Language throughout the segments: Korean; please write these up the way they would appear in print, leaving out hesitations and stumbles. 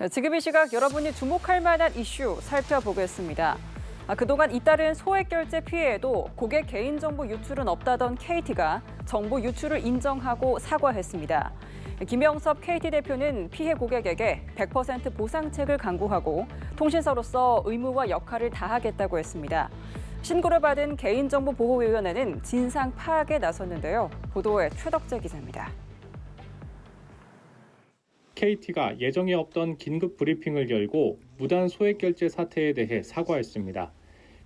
지금 이 시각 여러분이 주목할 만한 이슈 살펴보겠습니다. 그동안 잇따른 소액 결제 피해에도 고객 개인정보 유출은 없다던 KT가 정보 유출을 인정하고 사과했습니다. 김영섭 KT 대표는 피해 고객에게 100% 보상책을 강구하고 통신사로서 의무와 역할을 다하겠다고 했습니다. 신고를 받은 개인정보보호위원회는 진상 파악에 나섰는데요. 보도에 최덕재 기자입니다. KT가 예정에 없던 긴급 브리핑을 열고 무단 소액 결제 사태에 대해 사과했습니다.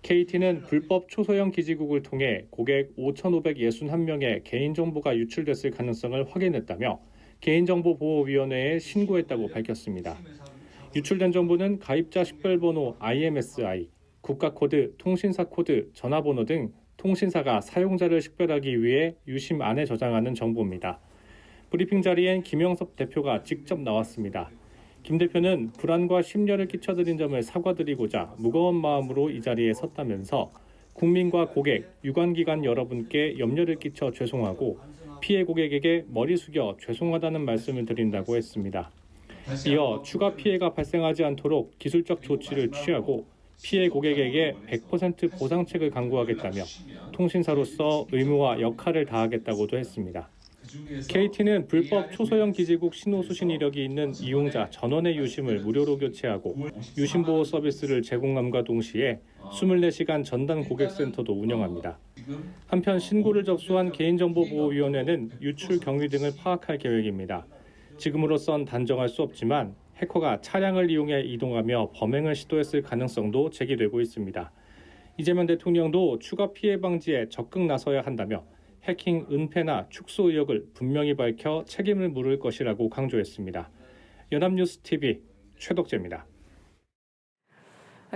KT는 불법 초소형 기지국을 통해 고객 5,561명의 개인정보가 유출됐을 가능성을 확인했다며 개인정보보호위원회에 신고했다고 밝혔습니다. 유출된 정보는 가입자 식별번호 IMSI, 국가코드, 통신사 코드, 전화번호 등 통신사가 사용자를 식별하기 위해 유심안에 저장하는 정보입니다. 브리핑 자리엔 김영섭 대표가 직접 나왔습니다. 김 대표는 불안과 심려를 끼쳐드린 점을 사과드리고자 무거운 마음으로 이 자리에 섰다면서 국민과 고객, 유관기관 여러분께 염려를 끼쳐 죄송하고 피해 고객에게 머리 숙여 죄송하다는 말씀을 드린다고 했습니다. 이어 추가 피해가 발생하지 않도록 기술적 조치를 취하고 피해 고객에게 100% 보상책을 강구하겠다며 통신사로서 의무와 역할을 다하겠다고도 했습니다. KT는 불법 초소형 기지국 신호 수신 이력이 있는 이용자 전원의 유심을 무료로 교체하고 유심보호 서비스를 제공함과 동시에 24시간 전담 고객센터도 운영합니다. 한편 신고를 접수한 개인정보보호위원회는 유출 경위 등을 파악할 계획입니다. 지금으로선 단정할 수 없지만 해커가 차량을 이용해 이동하며 범행을 시도했을 가능성도 제기되고 있습니다. 이재명 대통령도 추가 피해 방지에 적극 나서야 한다며 해킹 은폐나 축소 의혹을 분명히 밝혀 책임을 물을 것이라고 강조했습니다. 연합뉴스TV 최덕재입니다.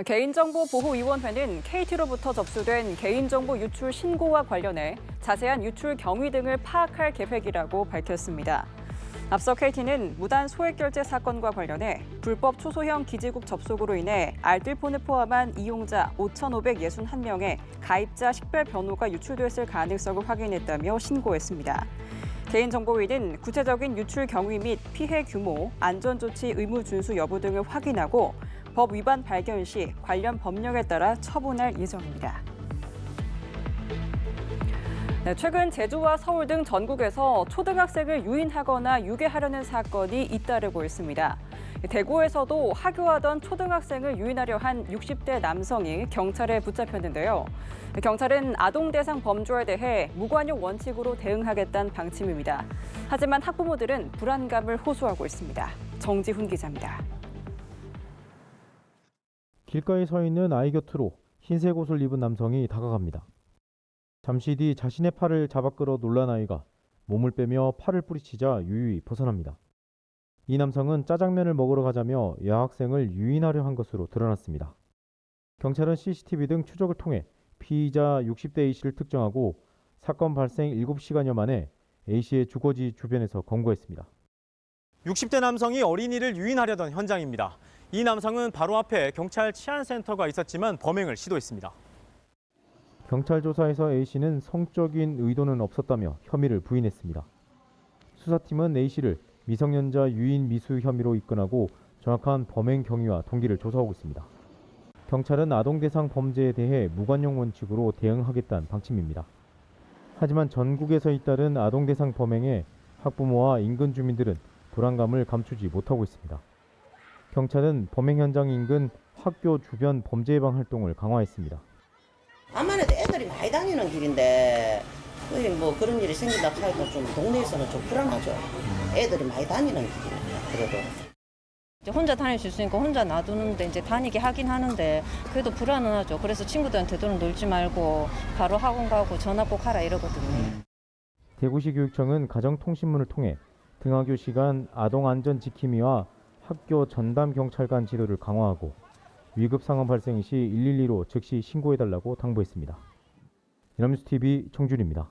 개인정보보호위원회는 KT로부터 접수된 개인정보 유출 신고와 관련해 자세한 유출 경위 등을 파악할 계획이라고 밝혔습니다. 앞서 KT는 무단 소액 결제 사건과 관련해 불법 초소형 기지국 접속으로 인해 알뜰폰을 포함한 이용자 5,561명의 가입자 식별 번호가 유출됐을 가능성을 확인했다며 신고했습니다. 개인정보위는 구체적인 유출 경위 및 피해 규모, 안전조치 의무 준수 여부 등을 확인하고 법 위반 발견 시 관련 법령에 따라 처분할 예정입니다. 최근 제주와 서울 등 전국에서 초등학생을 유인하거나 유괴하려는 사건이 잇따르고 있습니다. 대구에서도 하교하던 초등학생을 유인하려 한 60대 남성이 경찰에 붙잡혔는데요. 경찰은 아동 대상 범죄에 대해 무관용 원칙으로 대응하겠다는 방침입니다. 하지만 학부모들은 불안감을 호소하고 있습니다. 정지훈 기자입니다. 길가에 서 있는 아이 곁으로 흰색 옷을 입은 남성이 다가갑니다. 잠시 뒤 자신의 팔을 잡아 끌어 놀란 아이가 몸을 빼며 팔을 뿌리치자 유유히 벗어납니다. 이 남성은 짜장면을 먹으러 가자며 여학생을 유인하려 한 것으로 드러났습니다. 경찰은 CCTV 등 추적을 통해 피의자 60대 A씨를 특정하고 사건 발생 7시간여 만에 A씨의 주거지 주변에서 검거했습니다. 60대 남성이 어린이를 유인하려던 현장입니다. 이 남성은 바로 앞에 경찰 치안센터가 있었지만 범행을 시도했습니다. 경찰 조사에서 A씨는 성적인 의도는 없었다며 혐의를 부인했습니다. 수사팀은 A씨를 미성년자 유인 미수 혐의로 입건하고 정확한 범행 경위와 동기를 조사하고 있습니다. 경찰은 아동 대상 범죄에 대해 무관용 원칙으로 대응하겠다는 방침입니다. 하지만 전국에서 잇따른 아동 대상 범행에 학부모와 인근 주민들은 불안감을 감추지 못하고 있습니다. 경찰은 범행 현장 인근 학교 주변 범죄 예방 활동을 강화했습니다. 암만 해도 애들이 많이 다니는 길인데 뭐 그런 일이 생긴다 하니까 좀 동네에서는 좀 불안하죠. 애들이 많이 다니는 길이니까 그래도. 이제 혼자 다닐 수 있으니까 혼자 놔두는데 이제 다니게 하긴 하는데 그래도 불안은 하죠. 그래서 친구들한테도 놀지 말고 바로 학원 가고 전화 꼭 하라 이러거든요. 대구시 교육청은 가정통신문을 통해 등하교 시간 아동 안전 지킴이와 학교 전담 경찰관 지도를 강화하고 위급 상황 발생 시 112로 즉시 신고해달라고 당부했습니다. 연합뉴스TV 정준입니다.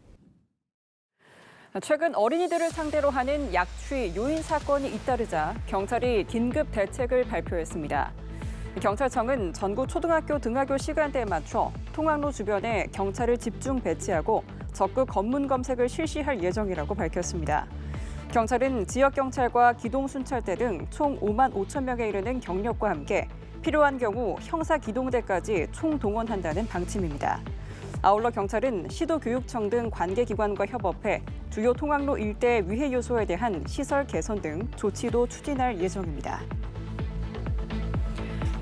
최근 어린이들을 상대로 하는 약취, 유인 사건이 잇따르자 경찰이 긴급 대책을 발표했습니다. 경찰청은 전국 초등학교 등하교 시간대에 맞춰 통학로 주변에 경찰을 집중 배치하고 적극 검문 검색을 실시할 예정이라고 밝혔습니다. 경찰은 지역경찰과 기동순찰대 등 총 5만 5천 명에 이르는 경력과 함께 필요한 경우 형사기동대까지 총동원한다는 방침입니다. 아울러 경찰은 시도교육청 등 관계기관과 협업해 주요 통학로 일대 위해 요소에 대한 시설 개선 등 조치도 추진할 예정입니다.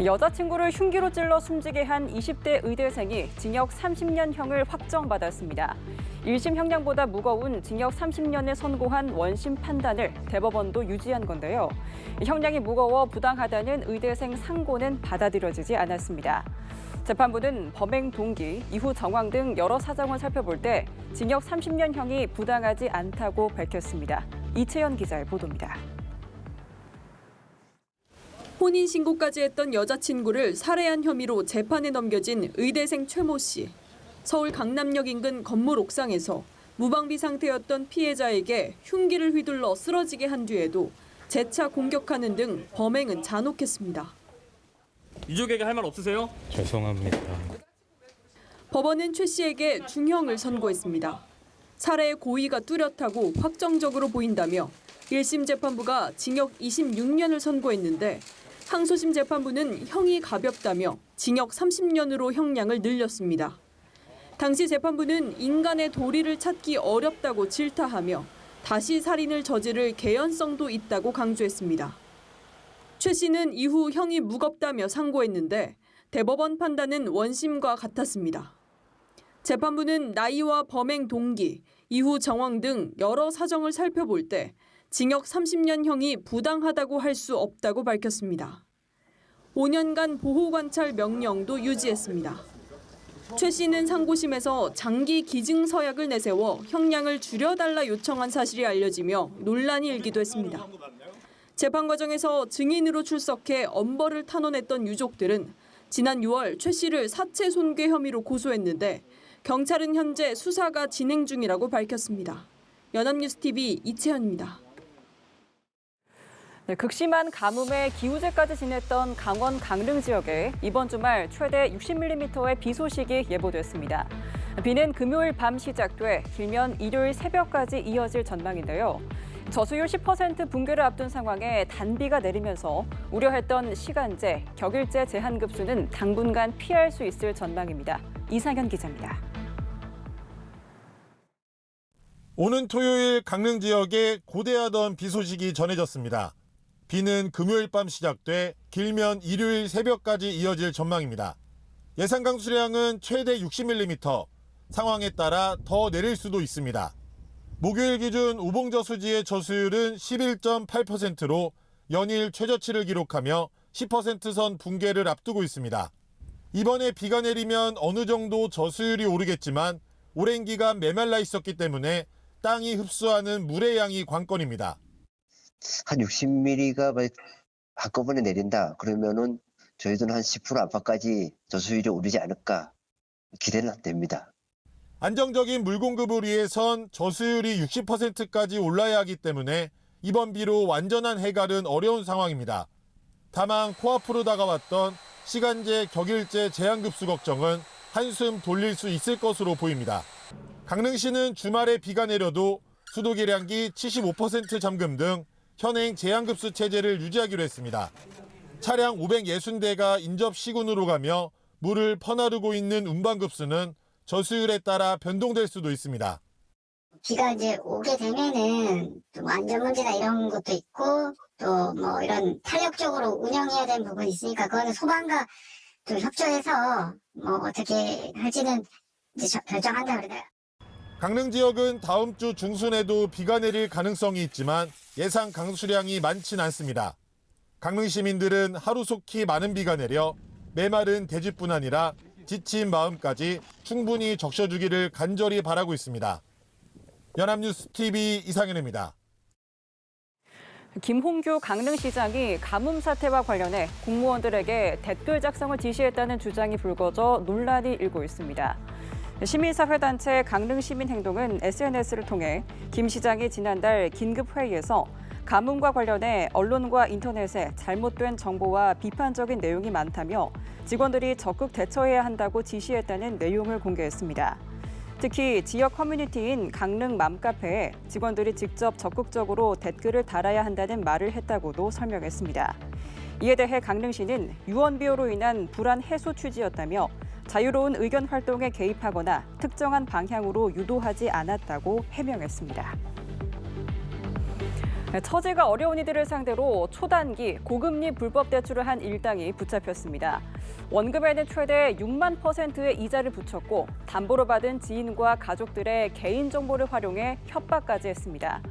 여자친구를 흉기로 찔러 숨지게 한 20대 의대생이 징역 30년형을 확정받았습니다. 1심 형량보다 무거운 징역 30년을 선고한 원심 판단을 대법원도 유지한 건데요. 형량이 무거워 부당하다는 의대생 상고는 받아들여지지 않았습니다. 재판부는 범행 동기, 이후 정황 등 여러 사정을 살펴볼 때 징역 30년형이 부당하지 않다고 밝혔습니다. 이채연 기자의 보도입니다. 혼인신고까지 했던 여자친구를 살해한 혐의로 재판에 넘겨진 의대생 최모 씨. 서울 강남역 인근 건물 옥상에서 무방비 상태였던 피해자에게 흉기를 휘둘러 쓰러지게 한 뒤에도 재차 공격하는 등 범행은 잔혹했습니다. 유족에게 할 말 없으세요? 죄송합니다. 법원은 최 씨에게 중형을 선고했습니다. 살해의 고의가 뚜렷하고 확정적으로 보인다며 1심 재판부가 징역 26년을 선고했는데 항소심 재판부는 형이 가볍다며 징역 30년으로 형량을 늘렸습니다. 당시 재판부는 인간의 도리를 찾기 어렵다고 질타하며 다시 살인을 저지를 개연성도 있다고 강조했습니다. 최 씨는 이후 형이 무겁다며 상고했는데 대법원 판단은 원심과 같았습니다. 재판부는 나이와 범행 동기, 이후 정황 등 여러 사정을 살펴볼 때 징역 30년형이 부당하다고 할 수 없다고 밝혔습니다. 5년간 보호관찰 명령도 유지했습니다. 최 씨는 상고심에서 장기 기증서약을 내세워 형량을 줄여달라 요청한 사실이 알려지며 논란이 일기도 했습니다. 재판 과정에서 증인으로 출석해 엄벌을 탄원했던 유족들은 지난 6월 최 씨를 사체 손괴 혐의로 고소했는데 경찰은 현재 수사가 진행 중이라고 밝혔습니다. 연합뉴스TV 이채연입니다. 네, 극심한 가뭄에 기우제까지 지냈던 강원 강릉 지역에 이번 주말 최대 60mm의 비 소식이 예보됐습니다. 비는 금요일 밤 시작돼 길면 일요일 새벽까지 이어질 전망인데요. 저수율 10% 붕괴를 앞둔 상황에 단비가 내리면서 우려했던 시간제, 격일제 제한급수는 당분간 피할 수 있을 전망입니다. 이상현 기자입니다. 오는 토요일 강릉 지역에 고대하던 비 소식이 전해졌습니다. 비는 금요일 밤 시작돼 길면 일요일 새벽까지 이어질 전망입니다. 예상 강수량은 최대 60mm, 상황에 따라 더 내릴 수도 있습니다. 목요일 기준 우봉저수지의 저수율은 11.8%로 연일 최저치를 기록하며 10%선 붕괴를 앞두고 있습니다. 이번에 비가 내리면 어느 정도 저수율이 오르겠지만 오랜 기간 메말라 있었기 때문에 땅이 흡수하는 물의 양이 관건입니다. 한 60mm가 한꺼번에 내린다. 그러면은 저희들은 한 10% 안팎까지 저수율이 오르지 않을까 기대는 됩니다. 안정적인 물 공급을 위해선 저수율이 60%까지 올라야 하기 때문에 이번 비로 완전한 해갈은 어려운 상황입니다. 다만 코앞으로 다가왔던 시간제, 격일제 제한급수 걱정은 한숨 돌릴 수 있을 것으로 보입니다. 강릉시는 주말에 비가 내려도 수도 계량기 75% 잠금 등 현행 제한급수 체제를 유지하기로 했습니다. 차량 560대가 인접 시군으로 가며 물을 퍼나르고 있는 운반급수는 저수율에 따라 변동될 수도 있습니다. 비가 이제 오게 되면은 또 안전 문제나 이런 것도 있고 또 뭐 이런 탄력적으로 운영해야 되는 부분이 있으니까 그거는 소방과 또 협조해서 뭐 어떻게 할지는 이제 결정한다 그래요. 강릉 지역은 다음 주 중순에도 비가 내릴 가능성이 있지만 예상 강수량이 많진 않습니다. 강릉 시민들은 하루속히 많은 비가 내려 메마른 대지뿐 아니라 지친 마음까지 충분히 적셔주기를 간절히 바라고 있습니다. 연합뉴스TV 이상현입니다. 김홍규 강릉시장이 가뭄 사태와 관련해 공무원들에게 댓글 작성을 지시했다는 주장이 불거져 논란이 일고 있습니다. 시민사회단체 강릉시민행동은 SNS를 통해 김 시장이 지난달 긴급회의에서 가뭄과 관련해 언론과 인터넷에 잘못된 정보와 비판적인 내용이 많다며 직원들이 적극 대처해야 한다고 지시했다는 내용을 공개했습니다. 특히 지역 커뮤니티인 강릉 맘카페에 직원들이 직접 적극적으로 댓글을 달아야 한다는 말을 했다고도 설명했습니다. 이에 대해 강릉시는 유언비어로 인한 불안 해소 취지였다며 자유로운 의견 활동에 개입하거나 특정한 방향으로 유도하지 않았다고 해명했습니다. 처지가 어려운 이들을 상대로 초단기 고금리 불법 대출을 한 일당이 붙잡혔습니다. 원금에는 최대 6만%의 이자를 붙였고 담보로 받은 지인과 가족들의 개인정보를 활용해 협박까지 했습니다.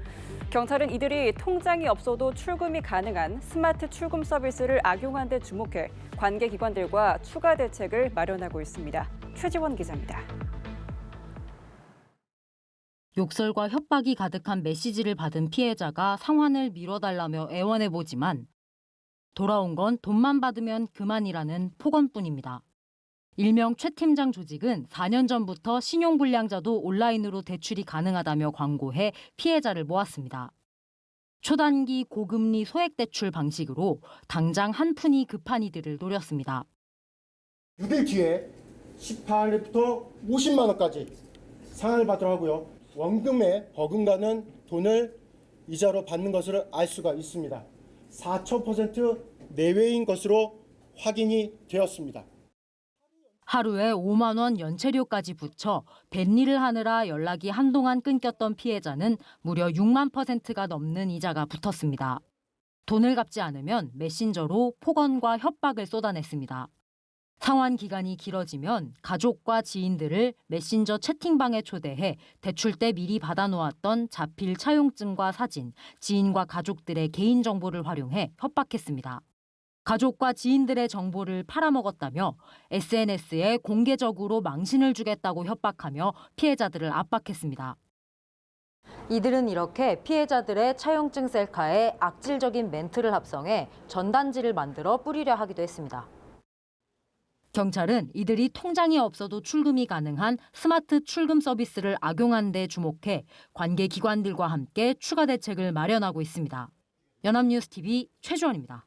경찰은 이들이 통장이 없어도 출금이 가능한 스마트 출금 서비스를 악용한 데 주목해 관계기관들과 추가 대책을 마련하고 있습니다. 최지원 기자입니다. 욕설과 협박이 가득한 메시지를 받은 피해자가 상환을 미뤄달라며 애원해보지만 돌아온 건 돈만 받으면 그만이라는 폭언뿐입니다. 일명 최 팀장 조직은 4년 전부터 신용불량자도 온라인으로 대출이 가능하다며 광고해 피해자를 모았습니다. 초단기 고금리 소액대출 방식으로 당장 한 푼이 급한 이들을 노렸습니다. 6일 뒤에 18일부터 50만 원까지 상환을 받도록 하고요. 원금에 버금가는 돈을 이자로 받는 것을 알 수가 있습니다. 4,000% 내외인 것으로 확인이 되었습니다. 하루에 5만 원 연체료까지 붙여 뱃일을 하느라 연락이 한동안 끊겼던 피해자는 무려 6만 %가 넘는 이자가 붙었습니다. 돈을 갚지 않으면 메신저로 폭언과 협박을 쏟아냈습니다. 상환 기간이 길어지면 가족과 지인들을 메신저 채팅방에 초대해 대출 때 미리 받아놓았던 자필 차용증과 사진, 지인과 가족들의 개인정보를 활용해 협박했습니다. 가족과 지인들의 정보를 팔아먹었다며 SNS에 공개적으로 망신을 주겠다고 협박하며 피해자들을 압박했습니다. 이들은 이렇게 피해자들의 차용증 셀카에 악질적인 멘트를 합성해 전단지를 만들어 뿌리려 하기도 했습니다. 경찰은 이들이 통장이 없어도 출금이 가능한 스마트 출금 서비스를 악용한 데 주목해 관계기관들과 함께 추가 대책을 마련하고 있습니다. 연합뉴스TV 최주원입니다.